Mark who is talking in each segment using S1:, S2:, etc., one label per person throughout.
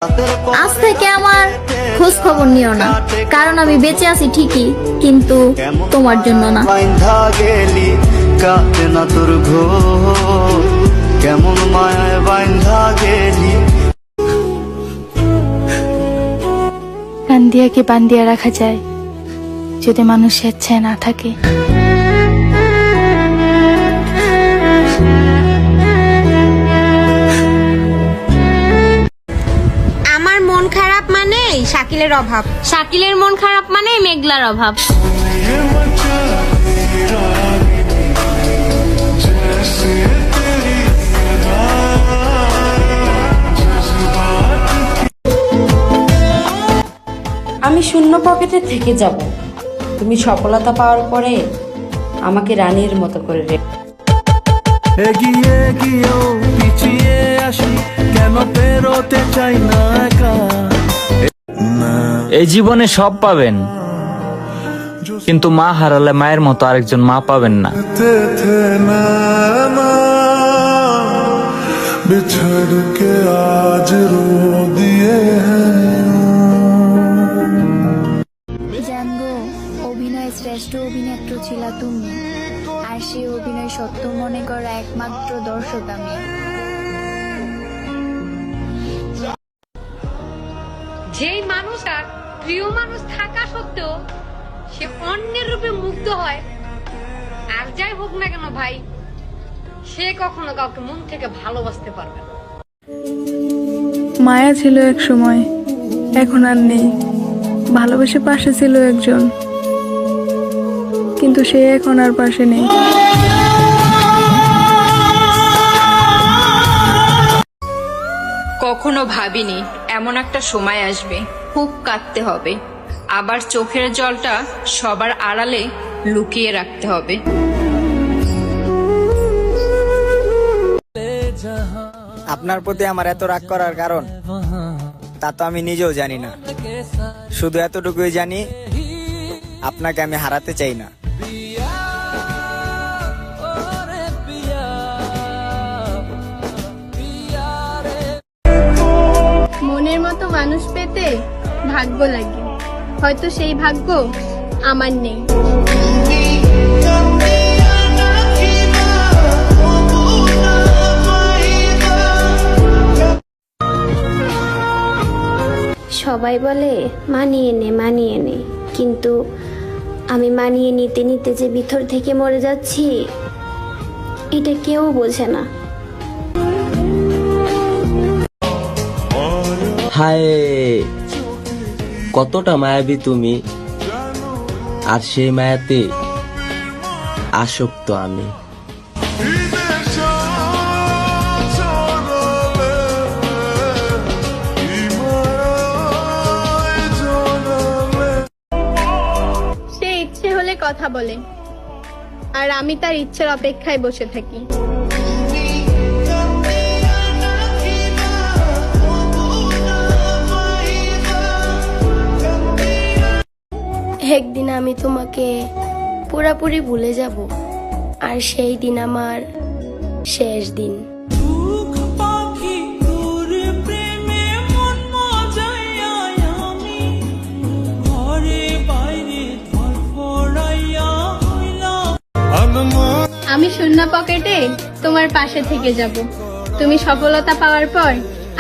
S1: আজ থেকে আমার খোঁজ খবর নিও না, কারণ আমি বেঁচে আছি ঠিকই, কিন্তু তোমার জন্য না।
S2: কেমন মায়ায় বাইন্ধা গেলি।
S3: কান্দিয়াকে বান্দিয়া রাখা যায় যদি মানুষ স্বেচ্ছায় না থাকে।
S4: আমার মন খারাপ মানে শাকিলের অভাব,
S1: শাকিলের মন খারাপ মানে মেঘলার অভাব।
S5: আমি শূন্য পকেটে থেকে যাব, তুমি সফলতা পাওয়ার পরে আমাকে রানীর মতো করে রেখো।
S2: এগিয়ে গিয়েও পিছিয়ে আসি, কেন পেরোতে চাই না একা।
S6: এই জীবনে সব পাবেন, কিন্তু মা হারালে মায়ের মতো আরেকজন মা পাবেন না।
S2: बिछड़ के आज रो दिए
S3: জানগো, অভিনয় শ্রেষ্ঠ অভিনেত্রী ছিল তুমি, আর সেই অভিনয় সত্য মনে করা একমাত্র দর্শক আমি।
S7: যেই মানুষটা প্রিয় মানুষ থাকা সত্ত্বেও সে অন্যের রূপে মুগ্ধ হয়, আর যাই হোক না কেন ভাই, সে কখনো কাউকে মন থেকে ভালোবাসতে পারবে না।
S3: মায়া ছিল এক সময়, এখন আর নেই। ভালোবেসে পাশে ছিল একজন, কিন্তু সে এখন আর পাশে নেই।
S8: কখনো ভাবিনি এমন একটা সময় আসবে, খুব কাঁদতে হবে, আবার চোখের জলটা সবার আড়ালে লুকিয়ে রাখতে হবে।
S9: আপনার প্রতি আমার এত রাগ করার কারণ তা তো আমি নিজেও জানি না। শুধু এতটুকুই জানি, আপনাকে আমি হারাতে চাই না।
S10: মনের মতো মানুষ পেতে ভাগ্য লাগে, হয়তো সেই ভাগ্য আমার নেই।
S1: সবাই বলে মানিয়ে নে, কিন্তু আমি মানিয়ে নিতে নিতে যে ভিতর থেকে মরে যাচ্ছি, এটা কেউ বোঝে না।
S11: হায়, কতটা মায়াবী তুমি, আর সেই মায়াতে আসক্ত আমি।
S10: সে ইচ্ছে হলে কথা বলে, আর আমি তার ইচ্ছের অপেক্ষায় বসে থাকি। একদিন আমি তোমাকে পুরাপুরি ভুলে যাব, আর সেই দিন আমার শেষ দিন। আমি শূন্য পকেটে তোমার পাশে থেকে যাব, তুমি সফলতা পাওয়ার পর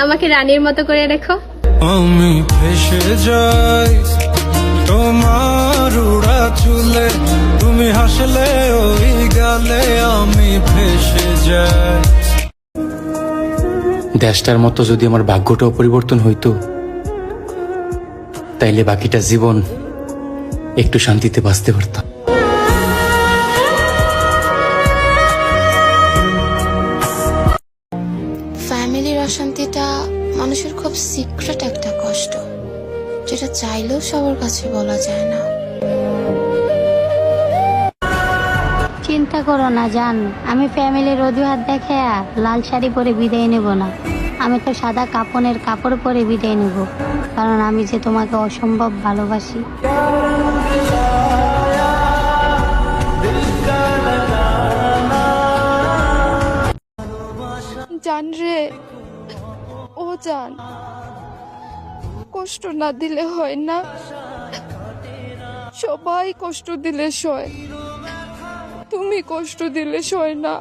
S10: আমাকে রানীর মতো করে রেখো।
S2: আমি ফেসে যাই তোমার উড়া চুলে, তুমি হাসলে ওই গালে আমি ফেসে যাই।
S12: দেশটার মতো যদি আমার ভাগ্যটাও পরিবর্তন হইতো, তাইলে বাকিটা জীবন একটু শান্তিতে বাঁচতে পারতাম।
S3: ফ্যামিলির অশান্তিটা মানুষের খুব সিক্রেট একটা কষ্ট, যেটা চাইলেও সবার কাছে বলা যায় না।
S1: চিন্তা করো না জান, আমি ফ্যামিলির অজুহাত দেখে লাল শাড়ি পরে বিদায় নেব না। আমি তো সাদা কাপড়ের কাপড় পরে বিদায় নেব, কারণ আমি যে তোমাকে অসম্ভব ভালোবাসি।
S3: জান রে, ও জান,
S13: কষ্ট না দিলে হয় না, সবাই কষ্ট দিলে সয়, তুমি কষ্ট দিলে সয় না।